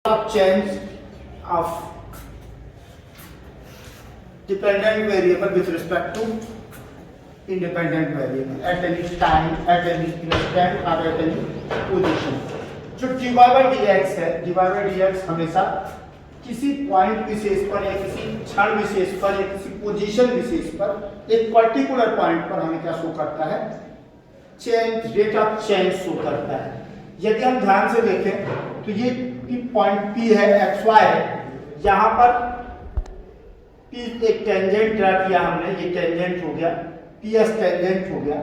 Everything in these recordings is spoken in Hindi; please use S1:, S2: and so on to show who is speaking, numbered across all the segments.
S1: of change of dependent variable with respect to independent variable at any time, at any instant or at any position. जो dy by dx है, dy by dx हमेशा किसी पॉइंट विशेष पर या किसी क्षण विशेष पर या किसी पोजीशन विशेष पर एक पर्टिकुलर पॉइंट पर हमें क्या शो करता है? Change, rate of change show करता है। यदि हम ध्यान से देखें तो ये पॉइंट P है, XY है, यहाँ पर P एक टेंजेंट ड्रा किया हमने, ये टेंजेंट हो गया, PS टेंजेंट हो गया,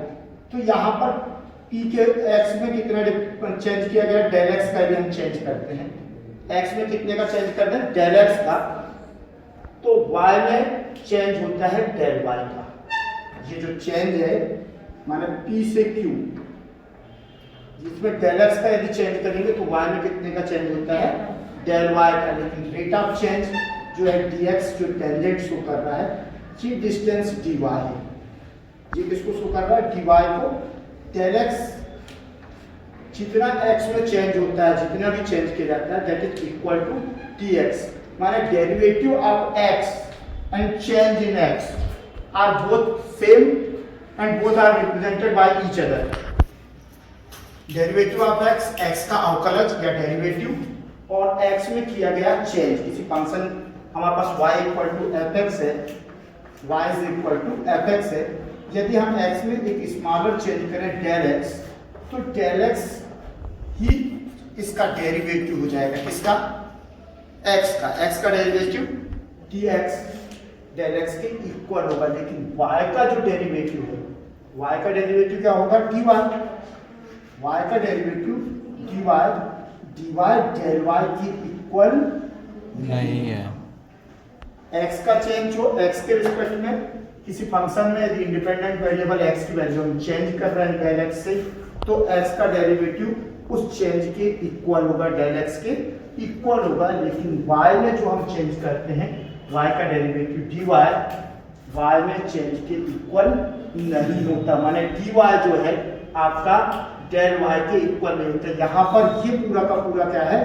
S1: तो यहाँ पर P के X में कितना चेंज किया गया? डेल X का भी हम चेंज करते हैं। X में कितने का चेंज करते हैं? डेल X का। तो Y में चेंज होता है डेल Y का। ये जो चेंज है माने P से Q, जिसमें डेल X का यदि चेंज करेंगे तो Y में कितने का चेंज होता है? डेल Y का। लेकिन रेट ऑफ चेंज जो है dx जो टेंजेंट शो कर रहा है, ये डिस्टेंस dy है। ये किसको शो कर रहा है? dy को। डेल x जितना x में चेंज होता है, जितना भी चेंज किया जाता है, that is equal to dx। माने derivative of x and change in x are both same and both are represented by each other. Derivative of x, x का अवकलज या डेरिवेटिव, और x में किया गया चेंज, किसी फंक्शन हमारे पास y इक्वल टू fx है, y is equal to fx है। यदि हम x में एक स्मॉलर चेंज करें डेल x, तो डेल x ही इसका डेरिवेटिव हो जाएगा। किसका? x का डेरिवेटिव dx डेल x के इक्वल होगा। लेकिन y का जो डेरिवेटिव है, y का डेरिवेटिव क्या होगा? dy। y का डेरिवेटिव dy डेल y की इक्वल
S2: नहीं है।
S1: x का चेंज हो, x के रिस्पेक्ट में किसी फंक्शन में यदि इंडिपेंडेंट वेरिएबल x की वैल्यू हम चेंज कर रहे हैं डेल x से, तो x का डेरिवेटिव उस चेंज के इक्वल होगा, डेल x के इक्वल होगा। लेकिन y में जो हम चेंज करते हैं, y का डेरिवेटिव dy y में चेंज के इक्वल नहीं होता। माने dy जो है आपका डेल y के इक्वल नहीं होता। यहाँ पर ये पूरा का पूरा क्या है?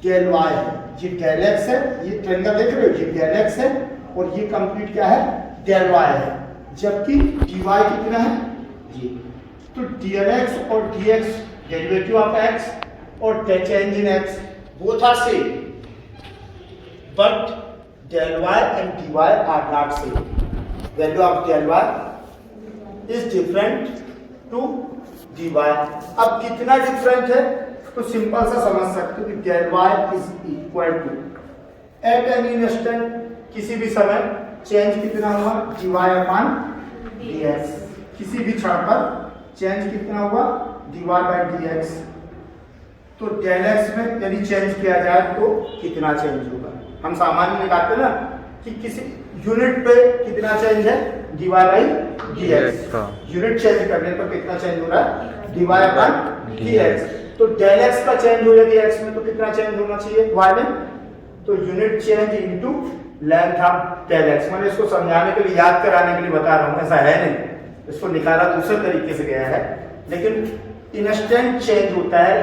S1: डेल y है, ये डेल x है, ये ट्रायंगल देख रहे हो, ये डेल x है और ये कंप्लीट क्या है? डेल y है। जबकि dy कितना है? ये तो डेल x और dx डेरिवेटिव ऑफ x और change in x both are same, but del y and dy are not same. Value of del y is different to dy। अब कितना डिफरेंट है तो सिंपल सा समझ सकते हो कि del y is equal to at any instant, किसी भी समय चेंज कितना हुआ? dy upon dx। किसी भी क्षण पर चेंज कितना हुआ? dy bye dx। तो डेल x में यदि चेंज किया जाए तो कितना चेंज होगा? हम सामान्य निकालते हैं ना कि किसी यूनिट पे कितना चेंज है? dy by dx। Unit change करने पर कितना चेंज हो रहा है? dy upon dx। तो डेल x का चेंज हो यदि x में, तो कितना चेंज होना चाहिए y में? तो unit change into length of del x। मैंने इसको समझाने के लिए, याद कराने के लिए बता रहा हूँ, ऐसा है नहीं, इसको निकाला दूसरे तरीके से गया है। लेकिन इंस्टेंट चेंज होता है,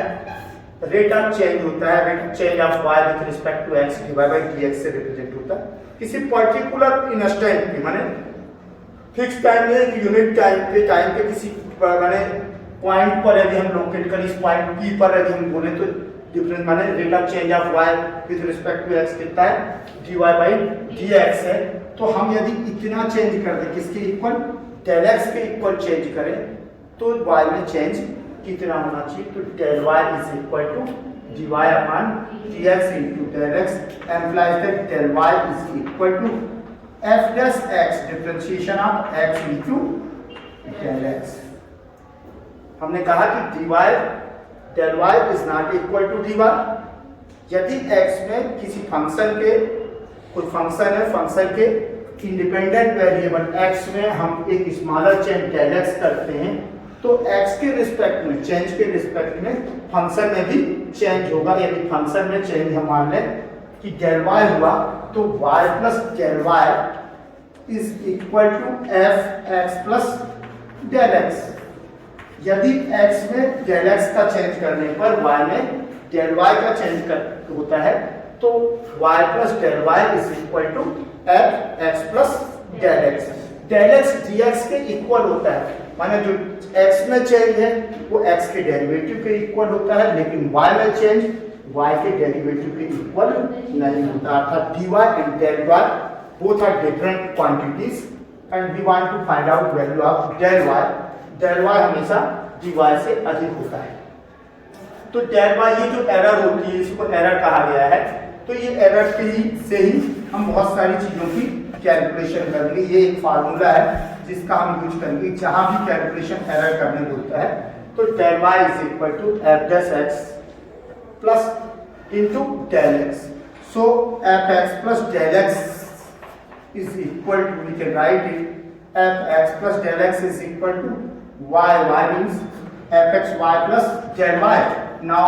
S1: रेट ऑफ चेंज होता है, rate of change of y with respect to x dy bye dx से रिप्रेजेंट होता है। किसी पर्टिकुलर इंस्टेंट पे, माने फिक्स टाइम में, यूनिट टाइम पे किसी माने पॉइंट पर यदि हम लोकेट करें, इस पॉइंट P पर यदि हम बोले तो डिफरेंस माने rate of change of y with respect to x कितना है? dy बाई dx है। तो हम यदि इतना चेंज कर दें, किसके इक्वल? डेल x के इक्वल चेंज करें, तो y में चेंज कितना होना चाहिए? तो del y is equal to dy upon dx into del x implies that del y is equal to f plus x differentiation of x into del x। हमने कहा कि dy del y is not equal to dy। यदि x में किसी फंक्शन के, कोई फंक्शन है, फंक्शन के इंडिपेंडेंट वेरिएबल x में हम एक स्मॉलर चेंज डेल x करते हैं, तो x के रिस्पेक्ट में, चेंज के रिस्पेक्ट में फंक्शन में भी चेंज होगा। यदि फंक्शन में चेंज हम मान लें कि डेल y हुआ, तो y plus del y is equal to F x plus del x। यदि x में डेल x का चेंज करने पर y में डेल वाई का चेंज होता है तो y plus del y is equal to F x plus del x. Del x d x के इक्वल होता है, माने जो x में चेंज है वो x के डेरिवेटिव के इक्वल होता है, लेकिन y में चेंज y के डेरिवेटिव के इक्वल नहीं होता। अर्थात dy and del y both are different quantities and we want to find out value of del y। del y हमेशा dy से अधिक होता है। तो del y ये जो एरर होती है इसको एरर कहा गया है। तो ये एरर से ही हम बहुत सारी चीजों की कैलकुलेशन करेंगे। ये एक फार्मूला है जिसका हम यूज करेंगे जहां भी कैलकुलेशन एरर करने होता है। तो del y is equal to f dash x plus into del x। So f x plus del x is equal to, we can write it f x plus del x is equal to y। y means f x y plus del y। Now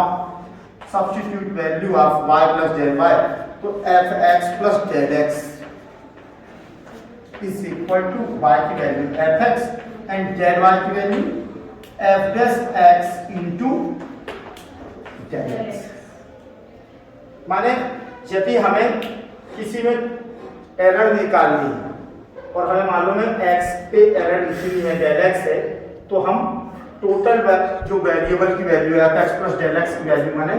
S1: substitute value of y plus del y, तो f x plus del x is equal to y की value f x and del y की value f dash x into del x। माने यदि हमें किसी में एरर निकालनी है और हमें मालूम है x पे एरर इसी में del x है, तो हम टोटल जो वेरिएबल की वैल्यू है x प्लस del x की वैल्यू माने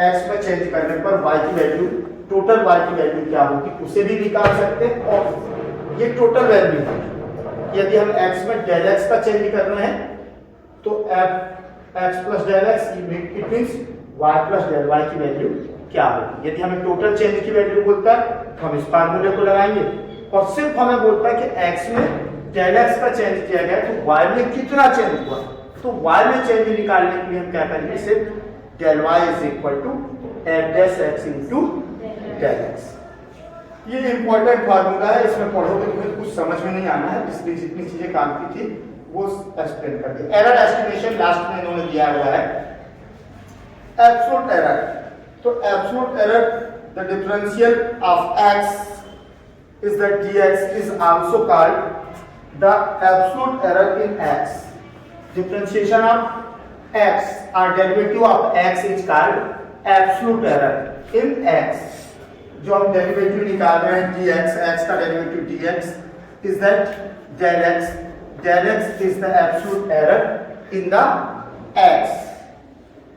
S1: x में चेंज करने पर y की वैल्यू, टोटल y की वैल्यू क्या होगी उसे भी निकाल सकते हैं। और ये टोटल वैल्यू है, यदि हम x में del x का चेंज कर रहे हैं तो f x plus del x it means y plus del y की वैल्यू क्या होगी। यदि हमें टोटल चेंज की वैल्यू बोलता है तो हम इस फार्मूले को लगाएंगे, और सिर्फ हमें बोलता है कि x में del x का चेंज किया गया तो y में कितना चेंज हुआ, तो y में चेंज निकालने के लिए हम क्या करेंगे, सिर्फ del y is equal to f dash x into del x। ये इंपॉर्टेंट फार्मूला है, इसमें पढ़ोगे तुम्हें कुछ समझ में नहीं आना है, इसलिए जितनी चीजें काम की थी वो एक्सप्लेन कर दी। एरर एस्टिमेशन लास्ट में इन्होंने दिया हुआ है एब्सोल्यूट एरर। तो absolute error the differential of x is that dx is also called the absolute error in x। Differentiation of x or derivative of x is called absolute error in x। जो हम डेरिवेटिव निकाल रहे हैं dx, x का derivative dx is that del x। del x is the absolute error in the x।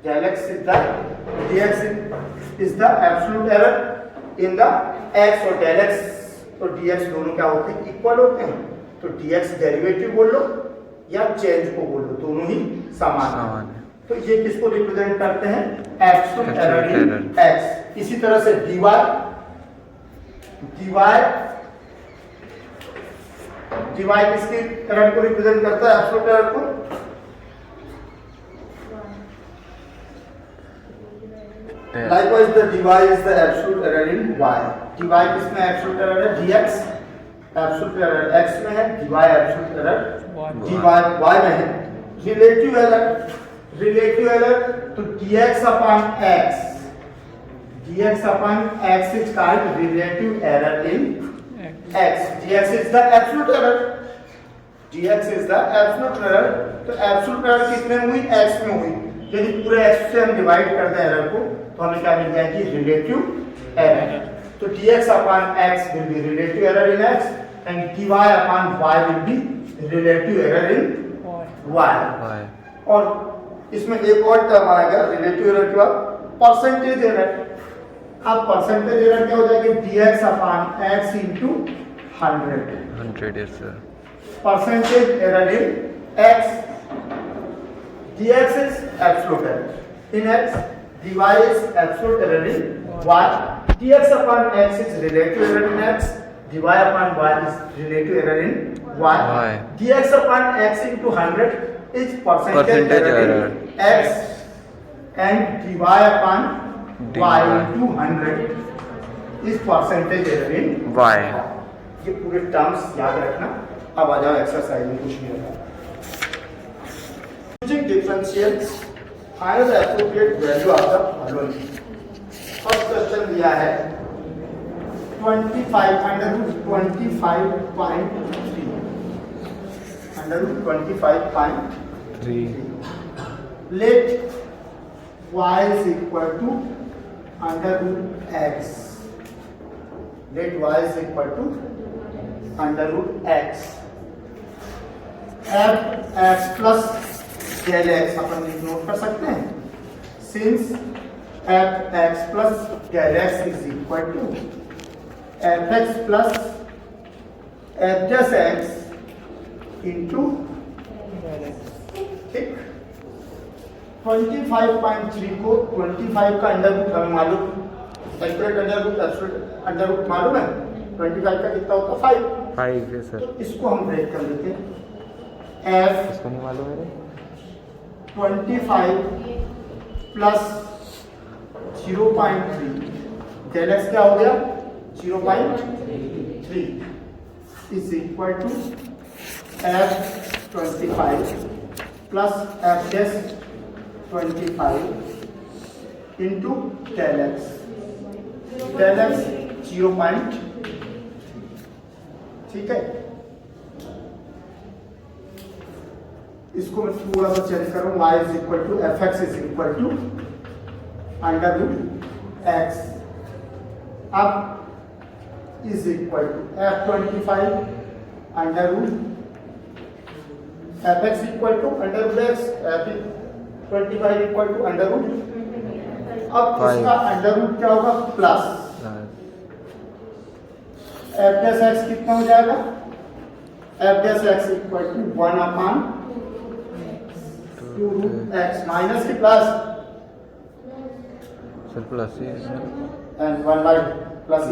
S1: del x is the dx is the absolute error in the x। और del x तो dx दोनों क्या होते हैं, इक्वल होते हैं। तो dx डेरिवेटिव बोल लो या चेंज को बोल लो, दोनों ही समान है। तो ये किसको रिप्रेजेंट करते हैं, एब्सोल्यूट एरर इन x। इसी तरह से dy किसकी एरर को रिप्रेजेंट करता है, एब्सोल्यूट एरर को। Likewise the dy is the absolute error in y। dy किसमें एब्सोल्यूट एरर है, dx एब्सोल्यूट एरर x में है, dy absolute error dy y में है। रिलेटिव एरर, रिलेटिव एरर तो dx upon x, dx upon x is called relative error in x। dx is the absolute error, dx is the absolute error। तो absolute error कितने में हुई, x में हुई। यदि पूरे x से हम डिवाइड कर दें एरर को तो हमें क्या मिल जाएगी, रिलेटिव एरर। तो dx upon x will be relative error in x and dy upon y will be relative error in y। और इसमें एक और टर्म आएगा रिलेटिव एरर के बाद, परसेंटेज एरर। अब परसेंटेज एरर क्या हो जाएगी, dx upon x into 100।
S2: yes sir।
S1: Percentage error in x, dx is absolute error in x, dy is absolute error in y। dx upon x is relative error in x, dy upon y is relative error in y। dx upon x into 100 is percentage error in x and dy upon y into 100 is percentage error in y। ये पूरे टर्म्स याद रखना। अब आ जाओ एक्सरसाइज में, कुछ नहीं होगा। Using differentials, find the appropriate value of the following। First question दिया है 25 under root 25.3 under root 25.3। Let y is equal to under root x. Let y is equal to under root x. f x plus del x upon note कर सकते हैं. Since f x plus del x is equal to f x plus f dash x into ठीक 25.3 को 25 का अंडर रूट हमें मालूम, एक्यूरेट अंडर रूट मालूम है. 25 का कितना होता है 5
S2: है सर.
S1: तो इसको हम ब्रेक कर देते हैं. f
S2: इसको नहीं मालूम है.
S1: 25 प्लस 0.3 डेल एक्स क्या हो गया 0.3 is equal to f 25 plus f dash 25 into del x 0. ठीक है. इसको मैं थोड़ा सा चेंज करूं. y is equal to F x is equal to under root X. अब is equal to F 25 under root F x equal to under root X. F 25 equal to under root. अब इसका अंडर रूट क्या होगा प्लस एफ डैश एक्स कितना हो जाएगा. F dash X equal to 1/2 root X minus की प्लस
S2: सर प्लस ही
S1: and 1 by plus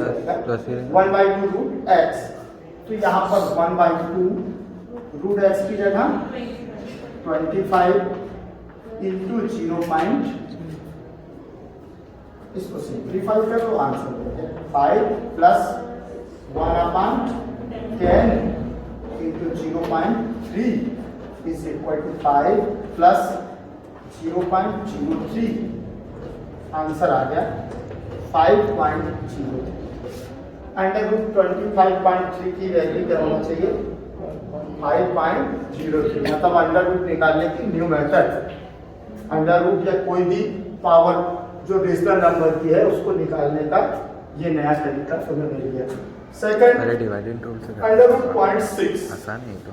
S1: 1/2 root X. तो यहाँ पर 1/2 रूट एक्स की जगह 25 इंटू 0. इसको सिंप्लीफाई कर लो आंसर हो गया 5 plus 1/10 into 0.3 is equal to 5 plus 0.03. Answer आ गया 5.03. अंडर रूट 25.3 की वैल्यू क्या होना चाहिए 5.03. मतलब अंडर रूट निकालने की न्यू मेथड. अंडर रूट या कोई भी पावर जो रेशनल नंबर की है उसको निकालने का ये नया तरीका तुम्हें मिल गया. सेकंड
S2: डिवाइडेड रूल से
S1: अंडर रूट 0.6
S2: आसान है तो.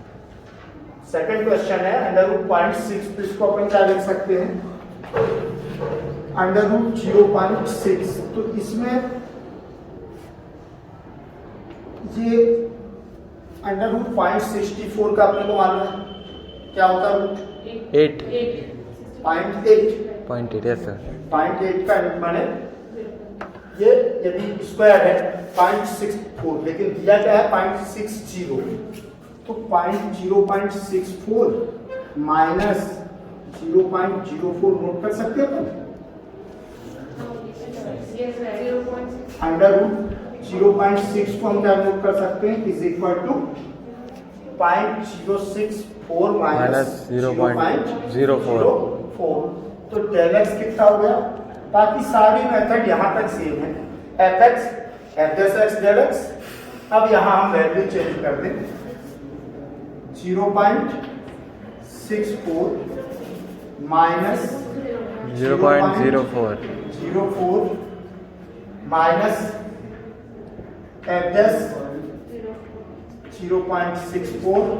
S1: सेकंड क्वेश्चन है अंडर रूट 0.6. तो इसको अपन क्या लिख सकते हैं अंडर रूट 0.6. तो इसमें ये अंडर रूट 0.64 का अपने को मालूम है क्या होता है रूट
S2: 8 0.8 है सर.
S1: 0.8 का माने ये यदि स्क्वायर है 0.64 लेकिन दिया क्या है 0.60. तो 0.64 माइनस 0.04 नोट कर सकते हो. अंडर रूट 0.6 को हम क्या नोट कर सकते हैं इज इक्वल टू 0.064 माइनस
S2: 0.04.
S1: तो डेल एक्स कितना हो गया. बाकी सारी मेथड यहाँ तक सेम है. F x f dash x del x. अब यहाँ हम वैल्यू चेंज कर दें 0.64 माइनस
S2: 0.04
S1: माइनस एफ डैश 0.64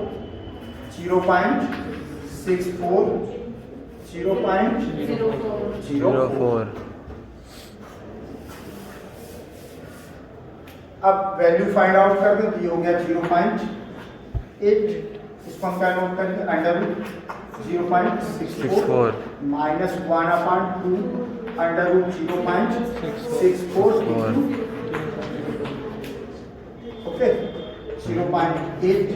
S2: 0.04.
S1: अब वैल्यू फाइंड आउट कर दो. ये हो गया 0.8. इसको हम क्या नोट करेंगे under root 0.64 minus 1/2 under root 0.64 okay 0.8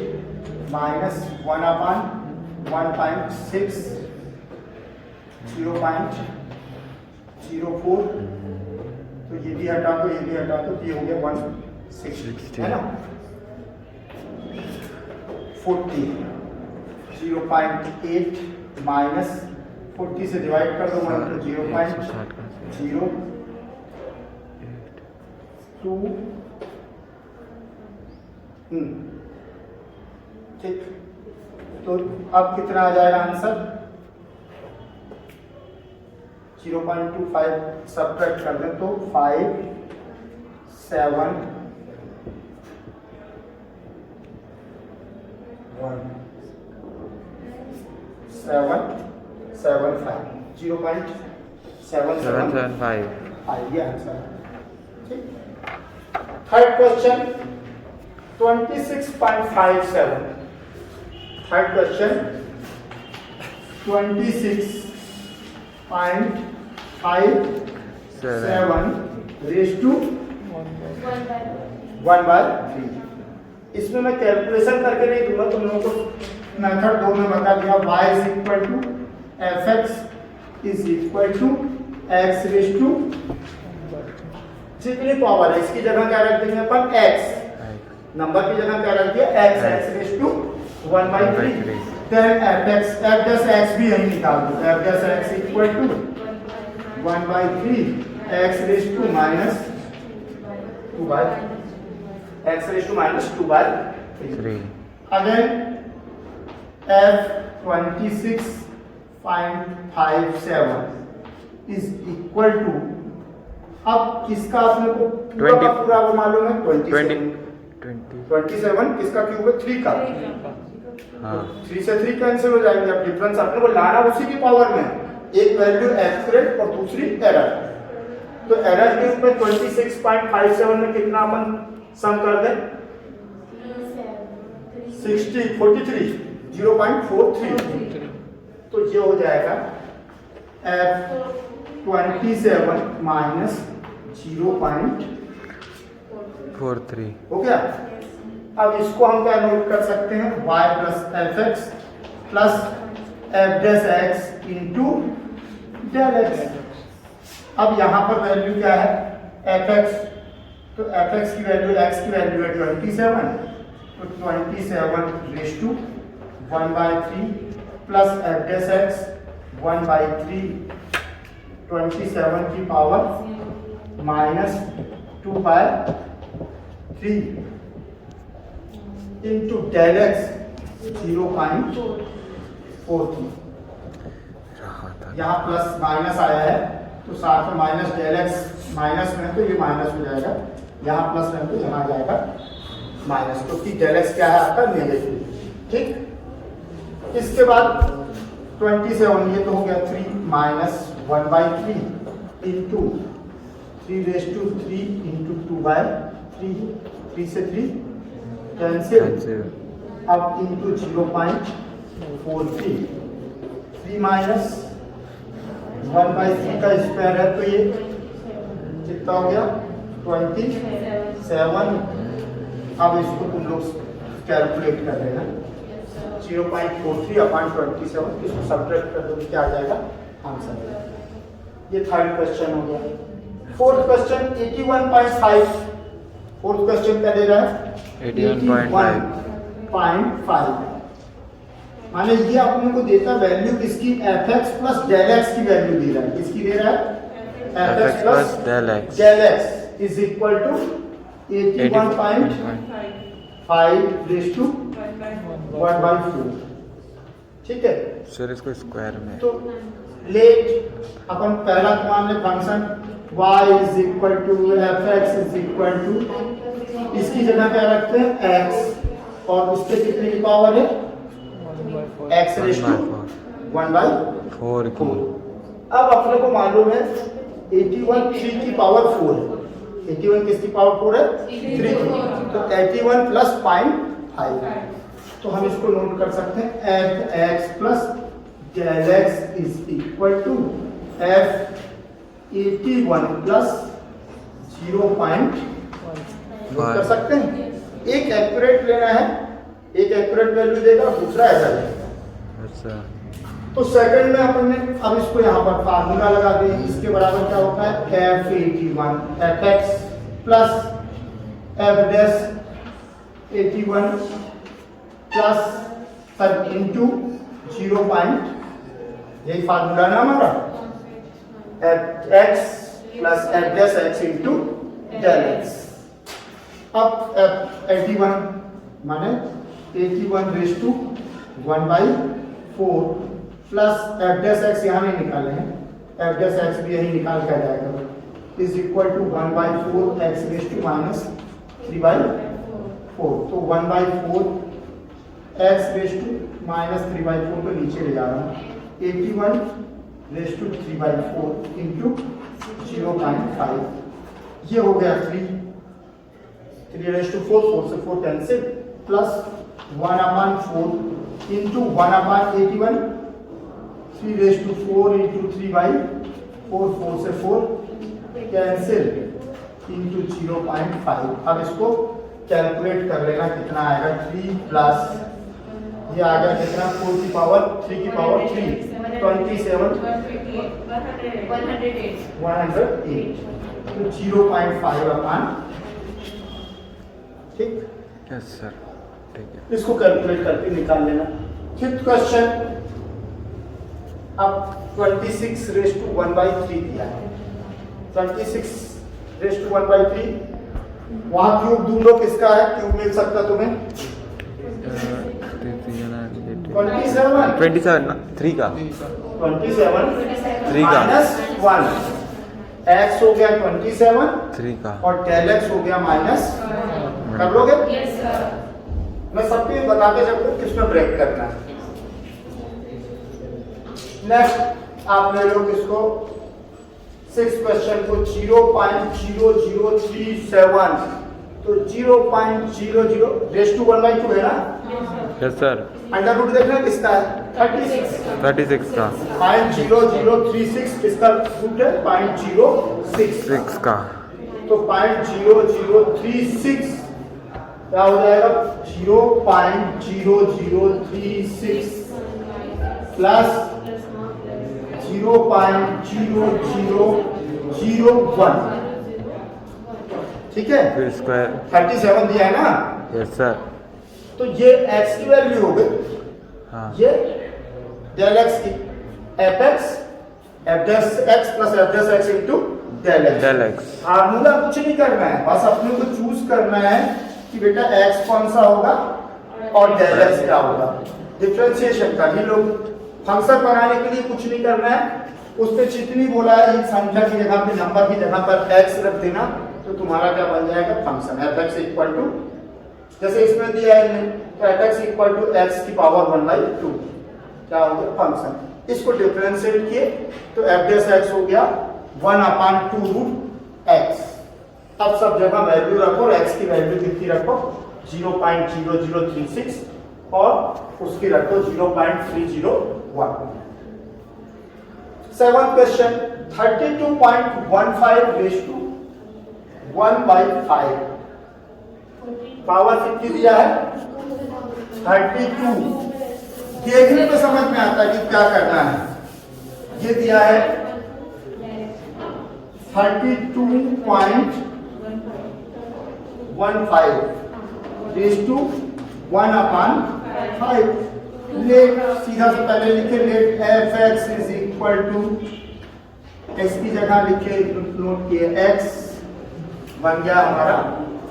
S1: minus 1/1.6 0.04. तो ये भी हटा दो ये भी हटा दो. ये हो गया 160 है ना. 40 0.8 माइनस 40 से डिवाइड कर दो 1 तो 0.02 ठीक. तो अब कितना आ जाएगा आंसर 0.25 सब्ट्रैक्ट कर दें तो 5 7 1 7 7 5 0.775 ये आंसर है। ठीक। Third question 26.57। Third question 26.57 raise to 1/3। इसमें मैं कैलकुलेशन करके नहीं दूंगा, तुम लोगों को मेथड 2 में बता दिया। y is equal to fx is equal to x raise to जितनी पावर है इसकी जगह क्या रख देंगे अपन x, नंबर की जगह क्या रख दिया x, x raise to 1/3। Then fx f dash x भी हम निकाल दो, f dash x equal to 1/3 x raise to minus 2/3 x raised to minus 2/3. Again f 26.57 is equal to, अब इसका अपने को पूरा का पूरा वो मालूम है 27 किसका क्यूब है 3 का। हाँ। 3 से 3 कैंसिल हो जाएंगे। अब डिफरेंस अपने को लाना उसी की पावर में, एक वैल्यू एक्यूरेट और दूसरी एरर। तो एरर के ऊपर 26.57 में कितना अपन सम कर दें 43 तो ये हो जाएगा f 27 माइनस 0.43 हो गया। अब इसको हम क्या नोट कर सकते हैं y plus f x plus f dash x into del x. अब यहाँ पर वैल्यू क्या है एफ एक्स, तो fx की वैल्यू x की वैल्यू है 27, तो 27 raise to 1/3 plus f dash x 1/3 27 की power minus 2/3 into del x 0.43। यहाँ प्लस माइनस आया है तो साथ में माइनस डेल x माइनस में तो ये माइनस हो जाएगा, यहाँ प्लस में तो यहाँ आ जाएगा माइनस, क्योंकि डेल एक्स क्या है आपका नेगेटिव। ठीक। इसके बाद 27 ये तो हो गया 3 minus 1/3 into 3 raise to 3 into 2/3, 3 से 3 कैंसिल, अब इंटू 0.43 3 माइनस 1/3 का स्क्वायर है तो ये कितना हो गया 27। अब इसको तुम लोग कैलकुलेट कर लेना 0.43/27, इसको सब्ट्रैक्ट कर दो क्या आ जाएगा आंसर। ये थर्ड क्वेश्चन हो गया। Fourth question 81.5। फोर्थ क्वेश्चन क्या दे रहा है 81.5। माने ये अपने को देता वैल्यू किसकी fx प्लस डेल x की वैल्यू दे रहा है, किसकी दे रहा है fx plus del x is equal to 81.5 raise to 1/4। ठीक है
S2: सर, इसको स्क्वायर में
S1: तो लेट अपन पहला मान ले function y is equal to fx is equal to, इसकी जगह क्या रखते हैं x और उसके कितने की पावर है x रेज टू 1/4 की। अब अपने को मालूम है 81 3 की पावर 4 है, 81 किसकी पावर 4 है 3 की, तो 81 प्लस 0.5, तो हम इसको नोट कर सकते हैं f(x) plus del x is equal to f 81 plus 0.5 कर सकते हैं। एक एक्यूरेट लेना है, एक एक्यूरेट वैल्यू देगा, दूसरा ऐसा देगा।
S2: अच्छा,
S1: तो सेकंड में अपन ने अब इसको यहाँ पर फार्मूला लगा दें, इसके बराबर क्या होता है f81 fx plus f dash 81 plus into 0. यही फार्मूला ना हमारा x plus f dash x into del x। अब f81 माने 81 raise to 1/4 plus f dash x यहाँ नहीं निकाले हैं एफ डैश एक्स भी यही निकाल के आ जाएगा, is equal to 1/4 x raise to minus 3/4। तो 1/4 एक्स रेज टू माइनस 3/4 को नीचे ले जा रहा हूँ, 81 रेज टू 3/4 इंटू 0.5, ये हो गया 3 रेज टू 4, 4 से 4 cancel, plus 1/4 into 1/81, 3 raise to 4 into 3/4, 4 से 4 कैंसिल इंटू 0.5। अब इसको कैलकुलेट कर लेना कितना आएगा, 3 प्लस ये आ गया कितना, 4 की पावर 3 की पावर 3, 27 108, तो 0.5 अपान, ठीक।
S2: यस सर, ठीक है।
S1: इसको कैलकुलेट करके निकाल लेना। फिफ्थ क्वेश्चन, अब 26 रेज टू 1/3 दिया है, 26 रेज टू 1/3, वहां क्यूब ढूंढो किसका है, क्यूब मिल सकता तुम्हें
S2: 27 3 का
S1: 27
S2: 3 का
S1: माइनस 1, एक्स हो गया 27
S2: 3 का
S1: और डेल एक्स हो गया माइनस, कर लोगे? मैं सबको बताते जाऊंगा किसमें ब्रेक करना है। नेक्स्ट आप ले लो किसको, 6 क्वेश्चन को 0.0037, तो 0.00 रेज टू 1/2 है ना,
S2: यस सर,
S1: अंडर रूट देखना किसका है, 36
S2: का
S1: 0.0036 किसका रूट है, 0.06
S2: 6 का,
S1: तो 0.0036 क्या हो जाएगा, 0.0036 प्लस 0.0001, ठीक है,
S2: फिर स्क्वायर,
S1: 37 दिया है ना,
S2: यस सर,
S1: तो ये x की वैल्यू हो गई,
S2: हाँ
S1: ये डेल x की f x f dash x plus f dash x into del x. Formula कुछ नहीं करना है, बस अपने को चूज करना है कि बेटा x कौन सा होगा और डेल एक्स क्या होगा, डिफरेंशिएशन कर ही लोग। फंक्शन बनाने के लिए कुछ नहीं करना है, उसने जितनी बोला है इस संख्या की जगह पे, नंबर की जगह पर x रख देना, तो तुम्हारा क्या बन जाएगा, function f x equal to, जैसे इसमें दिया है तो f x equal to x की पावर 1/2, क्या हो गया, फंक्शन। इसको डिफरेंशिएट किए तो एफ डैश एक्स हो गया 1/2 रूट एक्स। अब सब जगह वैल्यू रखो और एक्स की वैल्यू कितनी रखो, 0.0036 और उसकी रखो 0.301। 7th question, 32.15 raise to 1/5, power कितनी दिया है, 32। देखने में समझ में आता है कि क्या करना है, ये दिया है 32.15 रेज टू 1/5। लेट सीधा से पहले लिखे, let f x is equal to, x की जगह लिखे, नोट किए एक्स बन गया हमारा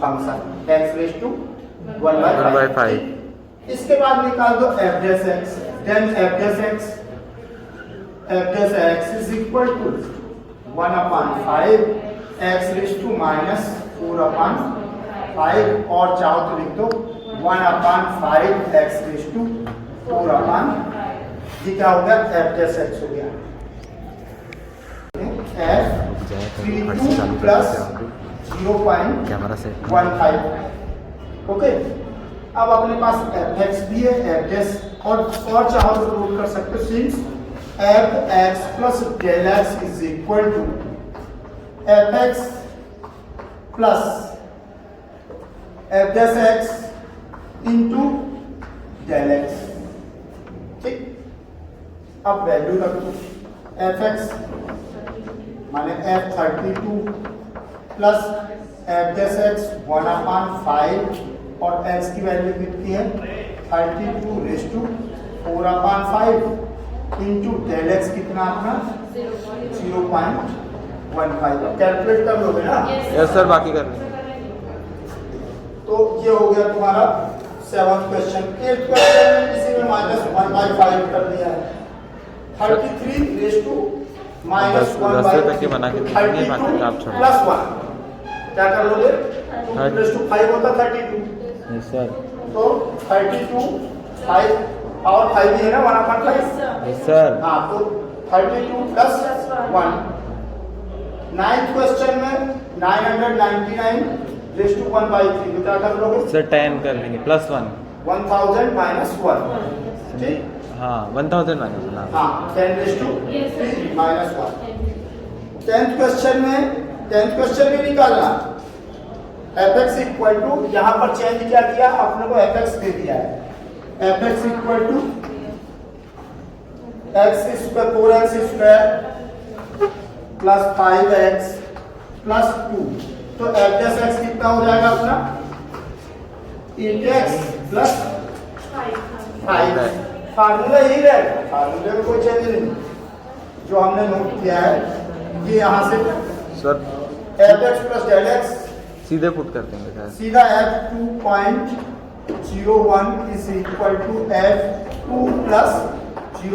S1: फंक्शन एक्स रेज टू 1/5। इसके बाद निकाल दो f dash x, then f dash x is equal to 1/5 x raise to minus 4/5, और चाहो तो लिख दो 1/5 एक्स रेज टू 4/5। ये क्या हो गया, एफ डैश एक्स हो गया, एफ 32 प्लस 0.15। ओके, अब अपने पास एफ एक्स भी है, एफ डैश, और चाहो तो प्रूव कर सकते हो, since f x plus del x is equal to F x plus f dash x into del x, ठीक। अब वैल्यू रख दो, एफ एक्स माने f 32 plus f dash x 1/5, और एक्स की वैल्यू कितनी है, 32 raise to 4/5 into del x कितना अपना 0.15। कैलकुलेट कर लोगे ना,
S2: यस सर, बाकी कर लेंगे।
S1: तो ये हो गया तुम्हारा 7th क्वेश्चन। 8th क्वेश्चन में किसी ने -1/5 कर दिया है, 33 रेज टू माइनस 1
S2: 10
S1: बाई
S2: तक के बना के देखेंगे, बाकी का आप छोड़
S1: प्लस 1 क्या कर लोगे 2 प्लस 2 5 होता 32
S2: यस सर
S1: तो 32 5 और 5 भी है ना 1/5
S2: यस सर
S1: हाँ तो 32 प्लस 1 नाइन्थ क्वेश्चन में 999 रेज टू 1/3 तो क्या कर लोगे
S2: सर 10 कर लेंगे +1
S1: 1000 माइनस 1 ठीक
S2: हाँ 1000 माइनस
S1: हाँ 10 raise to minus 1 10th question भी निकालना fx इक्वल टू यहाँ पर चेंज क्या किया अपने को fx दे दिया है fx equal to x square 4x square plus 5x plus 2 तो f डैश x कितना हो जाएगा अपना 8x प्लस 5 फार्मूला यही रहेगा फार्मूले में कोई चेंज नहीं जो हमने नोट किया है ये यहाँ से
S2: sir
S1: fx plus del x
S2: सीधे पुट कर देंगे सर
S1: सीधा f2.01 is equal to f2 plus 0.01